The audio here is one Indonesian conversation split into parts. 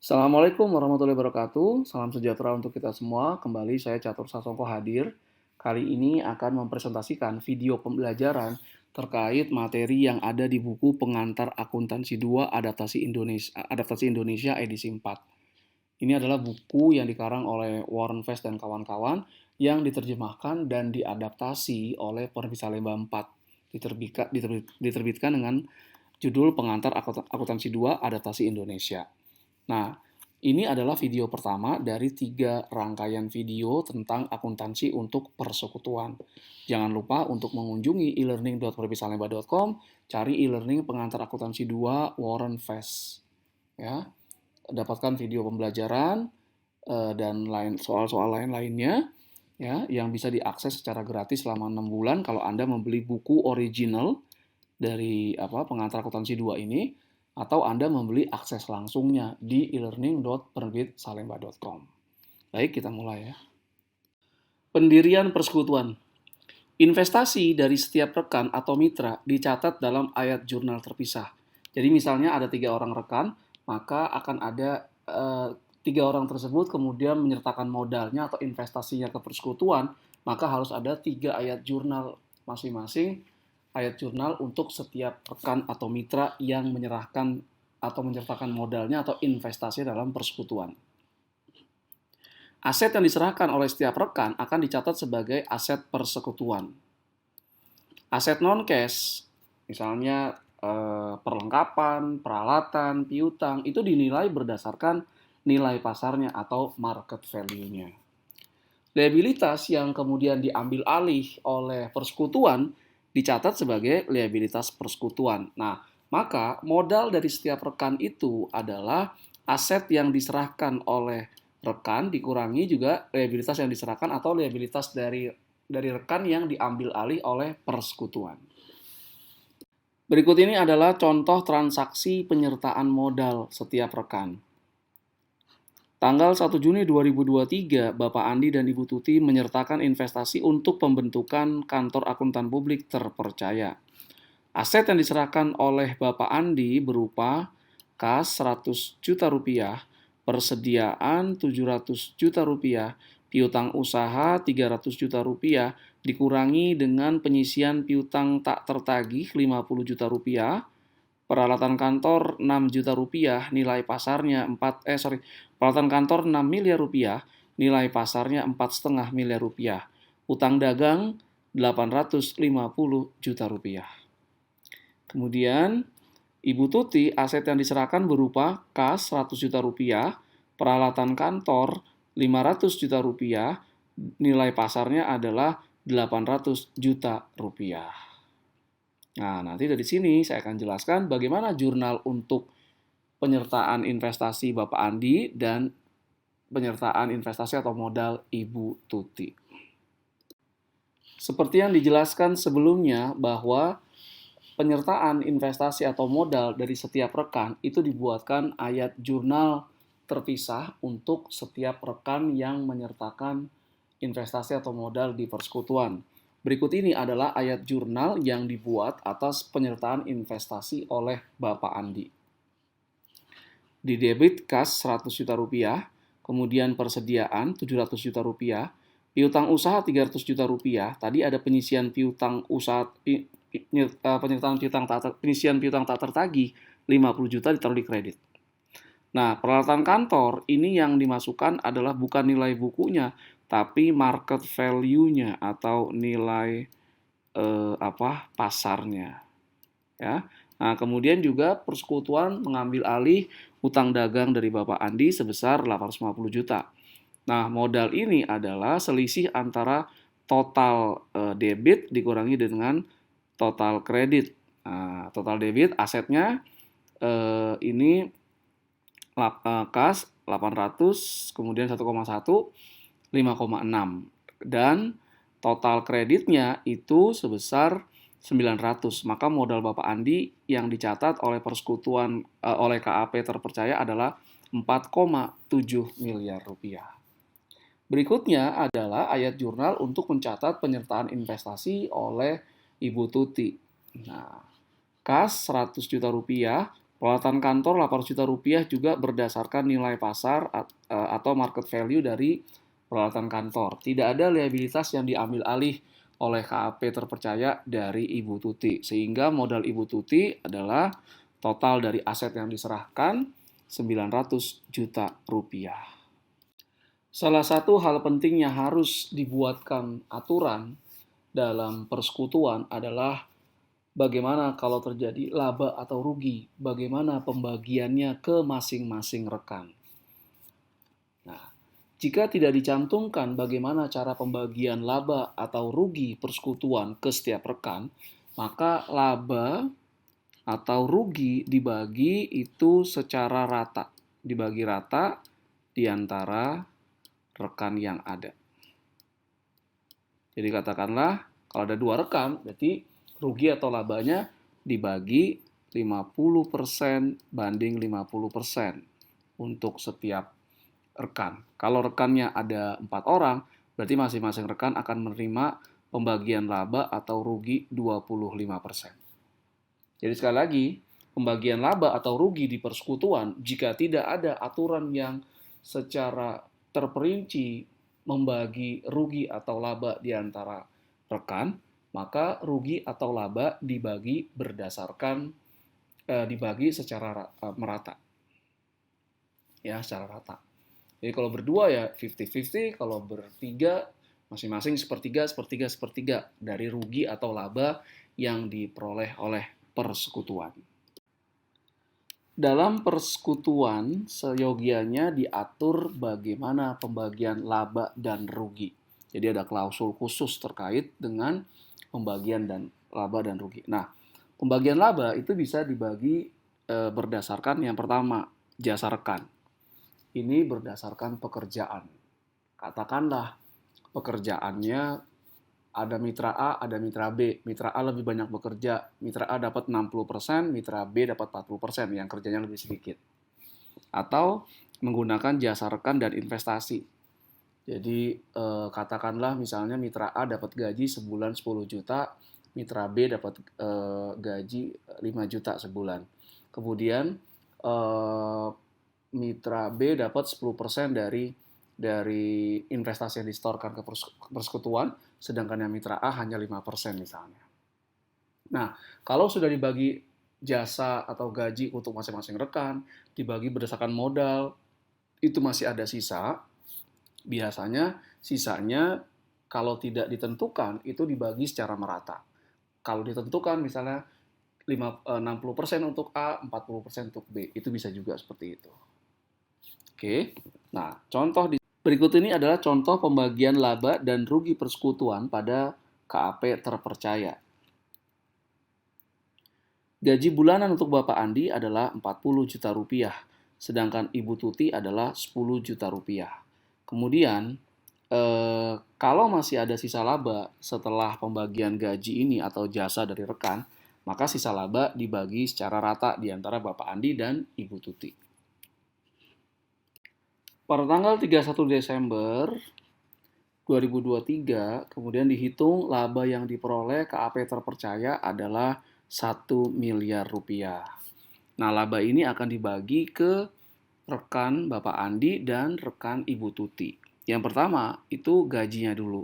Assalamualaikum warahmatullahi wabarakatuh. Salam sejahtera untuk kita semua. Kembali saya Catur Sasongko hadir. Kali ini akan mempresentasikan video pembelajaran terkait materi yang ada di buku Pengantar Akuntansi 2 Adaptasi Indonesia edisi 4. Ini adalah buku yang dikarang oleh Warren Fest dan kawan-kawan yang diterjemahkan dan diadaptasi oleh Penerbit Salemba 4. Diterbitkan dengan judul Pengantar Akuntansi 2 Adaptasi Indonesia. Nah, ini adalah video pertama dari 3 rangkaian video tentang akuntansi untuk persekutuan. Jangan lupa untuk mengunjungi e-learning.perbitsalemba.com, cari e-learning pengantar akuntansi 2 Warren Fest. Ya, dapatkan video pembelajaran dan soal-soal lainnya ya, yang bisa diakses secara gratis selama 6 bulan kalau Anda membeli buku original dari pengantar akuntansi 2 ini, atau Anda membeli akses langsungnya di e-learning.penerbitsalemba.com. Baik, kita mulai ya. Pendirian persekutuan. Investasi dari setiap rekan atau mitra dicatat dalam ayat jurnal terpisah. Jadi misalnya ada 3 orang rekan, maka akan ada 3 orang tersebut kemudian menyertakan modalnya atau investasinya ke persekutuan, maka harus ada 3 ayat jurnal masing-masing, ayat jurnal untuk setiap rekan atau mitra yang menyerahkan atau menyertakan modalnya atau investasi dalam persekutuan. Aset yang diserahkan oleh setiap rekan akan dicatat sebagai aset persekutuan. Aset non-cash, misalnya perlengkapan, peralatan, piutang, itu dinilai berdasarkan nilai pasarnya atau market value-nya. Liabilitas yang kemudian diambil alih oleh persekutuan dicatat sebagai liabilitas persekutuan. Nah, maka modal dari setiap rekan itu adalah aset yang diserahkan oleh rekan dikurangi juga liabilitas yang diserahkan atau liabilitas dari rekan yang diambil alih oleh persekutuan. Berikut ini adalah contoh transaksi penyertaan modal setiap rekan. Tanggal 1 Juni 2023, Bapak Andi dan Ibu Tuti menyertakan investasi untuk pembentukan kantor akuntan publik terpercaya. Aset yang diserahkan oleh Bapak Andi berupa kas 100 juta rupiah, persediaan 700 juta rupiah, piutang usaha 300 juta rupiah, dikurangi dengan penyisian piutang tak tertagih 50 juta rupiah, peralatan kantor 6 juta rupiah, nilai pasarnya peralatan kantor 6 miliar rupiah, nilai pasarnya 4,5 miliar rupiah. Utang dagang 850 juta rupiah. Kemudian, Ibu Tuti, aset yang diserahkan berupa kas 100 juta rupiah, peralatan kantor 500 juta rupiah, nilai pasarnya adalah 800 juta rupiah. Nah, nanti dari sini saya akan jelaskan bagaimana jurnal untuk penyertaan investasi Bapak Andi dan penyertaan investasi atau modal Ibu Tuti. Seperti yang dijelaskan sebelumnya bahwa penyertaan investasi atau modal dari setiap rekan itu dibuatkan ayat jurnal terpisah untuk setiap rekan yang menyertakan investasi atau modal di persekutuan. Berikut ini adalah ayat jurnal yang dibuat atas penyertaan investasi oleh Bapak Andi. Di debit kas 100 juta rupiah, kemudian persediaan 700 juta rupiah, piutang usaha 300 juta rupiah, tadi ada penyisian piutang usaha penyisian piutang tak tertagih 50 juta ditaruh di kredit. Nah, peralatan kantor ini yang dimasukkan adalah bukan nilai bukunya, tapi market value-nya atau nilai pasarnya. Ya. Nah, kemudian juga persekutuan mengambil alih utang dagang dari Bapak Andi sebesar 850 juta. Nah, modal ini adalah selisih antara total debit dikurangi dengan total kredit. Nah, total debit asetnya ini kas 800, kemudian 1,1, 5,6. Dan total kreditnya itu sebesar 900. Maka modal Bapak Andi yang dicatat oleh persekutuan oleh KAP terpercaya adalah 4,7 miliar rupiah. Berikutnya adalah ayat jurnal untuk mencatat penyertaan investasi oleh Ibu Tuti. Nah, kas 100 juta rupiah, Peralatan kantor 800 juta rupiah juga berdasarkan nilai pasar atau market value dari peralatan kantor. Tidak ada liabilitas yang diambil alih oleh KAP terpercaya dari Ibu Tuti. Sehingga modal Ibu Tuti adalah total dari aset yang diserahkan 900 juta rupiah. Salah satu hal penting yang harus dibuatkan aturan dalam persekutuan adalah bagaimana kalau terjadi laba atau rugi, bagaimana pembagiannya ke masing-masing rekan. Nah, jika tidak dicantumkan bagaimana cara pembagian laba atau rugi persekutuan ke setiap rekan, maka laba atau rugi dibagi itu secara rata, dibagi rata di antara rekan yang ada. Jadi katakanlah kalau ada 2 rekan, berarti rugi atau labanya dibagi 50% banding 50% untuk setiap rekan. Kalau rekannya ada 4 orang, berarti masing-masing rekan akan menerima pembagian laba atau rugi 25%. Jadi sekali lagi, pembagian laba atau rugi di persekutuan, jika tidak ada aturan yang secara terperinci membagi rugi atau laba di antara rekan, maka rugi atau laba dibagi berdasarkan dibagi secara merata. Ya, secara rata. Jadi kalau berdua ya 50-50, kalau bertiga masing-masing sepertiga, sepertiga, sepertiga dari rugi atau laba yang diperoleh oleh persekutuan. Dalam persekutuan, seyogianya diatur bagaimana pembagian laba dan rugi. Jadi ada klausul khusus terkait dengan pembagian dan laba dan rugi. Nah, pembagian laba itu bisa dibagi berdasarkan yang pertama, jasa rekan. Ini berdasarkan pekerjaan. Katakanlah pekerjaannya ada mitra A, ada mitra B. Mitra A lebih banyak bekerja, mitra A dapat 60%, mitra B dapat 40%, yang kerjanya lebih sedikit. Atau menggunakan jasa rekan dan investasi. Jadi katakanlah misalnya mitra A dapat gaji sebulan 10 juta, mitra B dapat gaji 5 juta sebulan. Kemudian mitra B dapat 10% dari investasi yang disetorkan ke persekutuan, sedangkan yang mitra A hanya 5% misalnya. Nah, kalau sudah dibagi jasa atau gaji untuk masing-masing rekan, dibagi berdasarkan modal, itu masih ada sisa, biasanya sisanya kalau tidak ditentukan itu dibagi secara merata. Kalau ditentukan misalnya 60% untuk A, 40% untuk B, itu bisa juga seperti itu. Oke, nah contoh berikut ini adalah contoh pembagian laba dan rugi persekutuan pada KAP terpercaya. Gaji bulanan untuk Bapak Andi adalah 40 juta rupiah, sedangkan Ibu Tuti adalah 10 juta rupiah. Kemudian, kalau masih ada sisa laba setelah pembagian gaji ini atau jasa dari rekan, maka sisa laba dibagi secara rata di antara Bapak Andi dan Ibu Tuti. Pada tanggal 31 Desember 2023, kemudian dihitung laba yang diperoleh KAP terpercaya adalah 1 miliar rupiah. Nah, laba ini akan dibagi ke rekan Bapak Andi dan rekan Ibu Tuti. Yang pertama, itu gajinya dulu.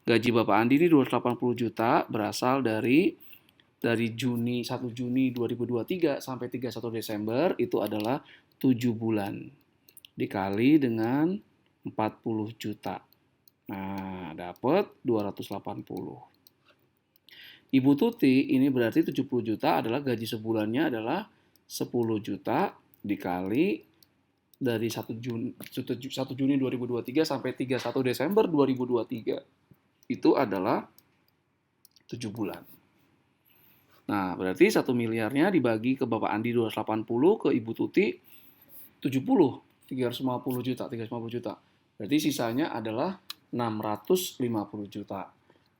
Gaji Bapak Andi ini 280 juta berasal dari 1 Juni 2023 sampai 31 Desember itu adalah 7 bulan. Dikali dengan 40 juta. Nah, dapat 280. Ibu Tuti ini berarti 70 juta adalah gaji sebulannya adalah 10 juta dikali dari 1 Juni 2023 sampai 31 Desember 2023. Itu adalah 7 bulan. Nah, berarti 1 miliarnya dibagi ke Bapak Andi 280, ke Ibu Tuti 70. 350 juta. Berarti sisanya adalah 650 juta.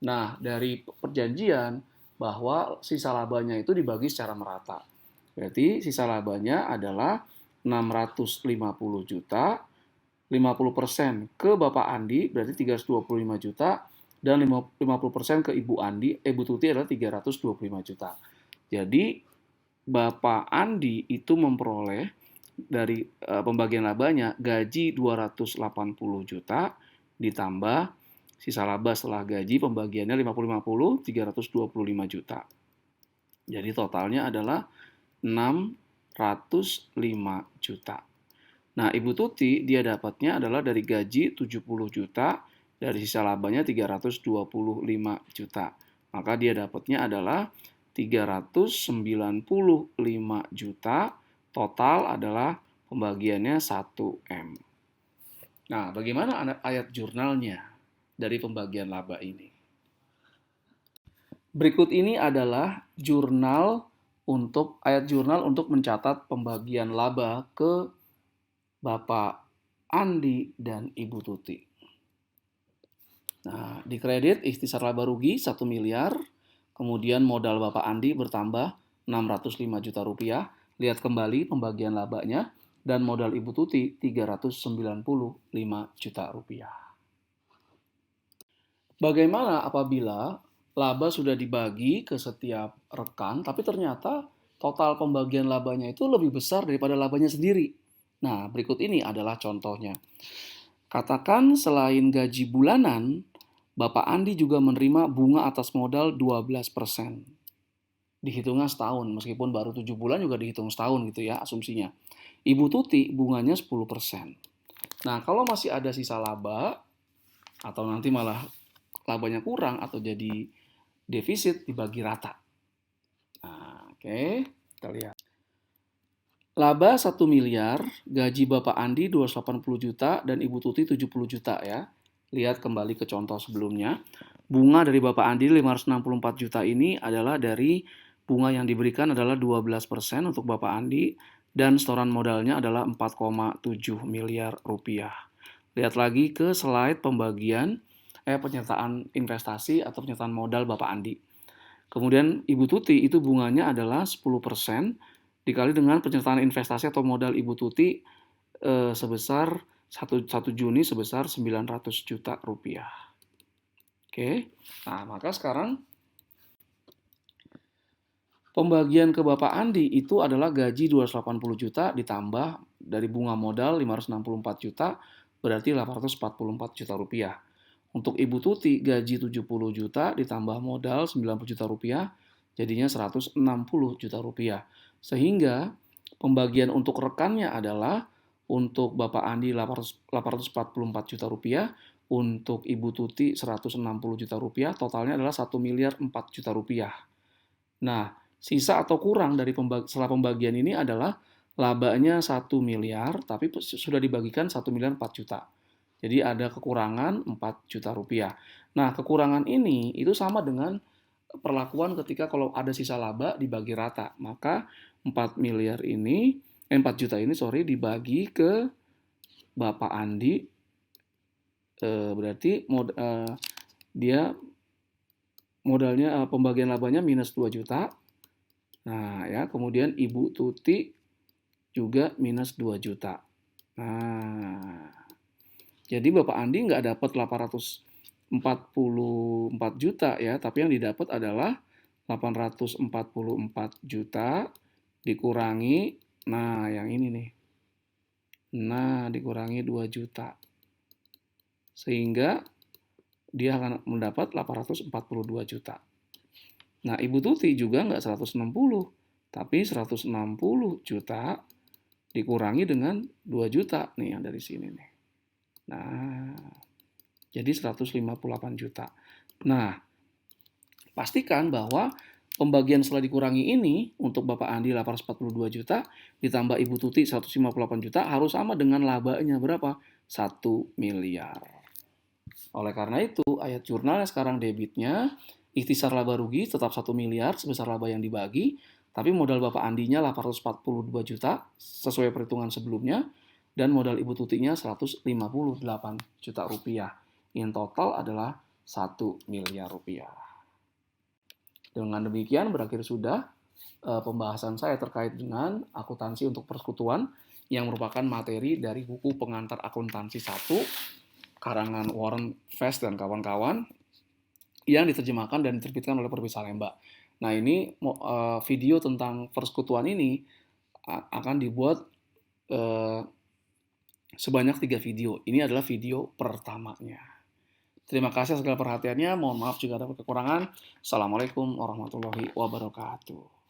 Nah, dari perjanjian bahwa sisa labanya itu dibagi secara merata. Berarti sisa labanya adalah 650 juta, 50% ke Bapak Andi berarti 325 juta, dan 50% ke Ibu Tuti adalah 325 juta. Jadi Bapak Andi itu memperoleh dari pembagian labanya gaji 280 juta ditambah sisa laba setelah gaji pembagiannya 50-50, 325 juta. Jadi totalnya adalah 605 juta. Nah, Ibu Tuti dia dapatnya adalah dari gaji 70 juta, dari sisa labanya 325 juta. Maka dia dapatnya adalah 395 juta, total adalah pembagiannya 1M. Nah, bagaimana ayat jurnalnya dari pembagian laba ini? Berikut ini adalah ayat jurnal untuk mencatat pembagian laba ke Bapak Andi dan Ibu Tuti. Nah, di kredit ikhtisar laba rugi 1 miliar, kemudian modal Bapak Andi bertambah 605 juta rupiah. Lihat kembali pembagian labanya, dan modal Ibu Tuti 395 juta rupiah. Bagaimana apabila laba sudah dibagi ke setiap rekan, tapi ternyata total pembagian labanya itu lebih besar daripada labanya sendiri? Nah, berikut ini adalah contohnya. Katakan selain gaji bulanan, Bapak Andi juga menerima bunga atas modal 12%. Dihitungnya setahun, meskipun baru 7 bulan juga dihitung setahun gitu ya asumsinya. Ibu Tuti bunganya 10%. Nah, kalau masih ada sisa laba, atau nanti malah labanya kurang atau jadi defisit, dibagi rata. Nah, oke, kita lihat. Laba 1 miliar, gaji Bapak Andi 280 juta dan Ibu Tuti 70 juta ya. Lihat kembali ke contoh sebelumnya. Bunga dari Bapak Andi 564 juta ini adalah dari bunga yang diberikan adalah 12% untuk Bapak Andi, dan setoran modalnya adalah 4,7 miliar rupiah. Lihat lagi ke slide pembagian penyertaan investasi atau penyertaan modal Bapak Andi. Kemudian Ibu Tuti itu bunganya adalah 10% dikali dengan penyertaan investasi atau modal Ibu Tuti sebesar 1 Juni sebesar 900 juta rupiah. Oke, nah maka sekarang pembagian ke Bapak Andi itu adalah gaji 280 juta ditambah dari bunga modal 564 juta, berarti 844 juta rupiah. Untuk Ibu Tuti gaji 70 juta ditambah modal 90 juta rupiah, jadinya 160 juta rupiah. Sehingga pembagian untuk rekannya adalah untuk Bapak Andi 844 juta rupiah, untuk Ibu Tuti 160 juta rupiah, totalnya adalah 1 miliar 4 juta rupiah. Nah, sisa atau kurang dari setelah pembagian ini adalah labanya 1 miliar, tapi sudah dibagikan 1 miliar 4 juta. Jadi ada kekurangan 4 juta rupiah. Nah, kekurangan ini itu sama dengan perlakuan ketika kalau ada sisa laba dibagi rata. Maka 4 miliar ini, 4 juta ini dibagi ke Bapak Andi, berarti dia modalnya pembagian labanya minus 2 juta. Nah, ya, kemudian Ibu Tuti juga minus 2 juta. Nah, jadi Bapak Andi nggak dapat 844 juta ya, tapi yang didapat adalah 844 juta dikurangi, nah yang ini nih. Nah, dikurangi 2 juta. Sehingga dia akan mendapat 842 juta. Nah, Ibu Tuti juga nggak 160, tapi 160 juta dikurangi dengan 2 juta nih yang dari sini nih. Nah, jadi 158 juta. Nah, pastikan bahwa pembagian setelah dikurangi ini untuk Bapak Andi 842 juta ditambah Ibu Tuti 158 juta harus sama dengan labanya berapa? 1 miliar. Oleh karena itu, ayat jurnalnya sekarang debitnya ikhtisar laba rugi tetap 1 miliar sebesar laba yang dibagi, tapi modal Bapak Andinya 842 juta sesuai perhitungan sebelumnya, dan modal Ibu Tutinya 158 juta rupiah. In total adalah 1 miliar rupiah. Dengan demikian berakhir sudah pembahasan saya terkait dengan akuntansi untuk persekutuan yang merupakan materi dari buku pengantar akuntansi 1 karangan Warren Fest dan kawan-kawan yang diterjemahkan dan diterbitkan oleh Perbisa Salemba. Nah, ini video tentang persekutuan ini akan dibuat sebanyak 3 video. Ini adalah video pertamanya. Terima kasih segala perhatiannya. Mohon maaf jika ada kekurangan. Assalamualaikum warahmatullahi wabarakatuh.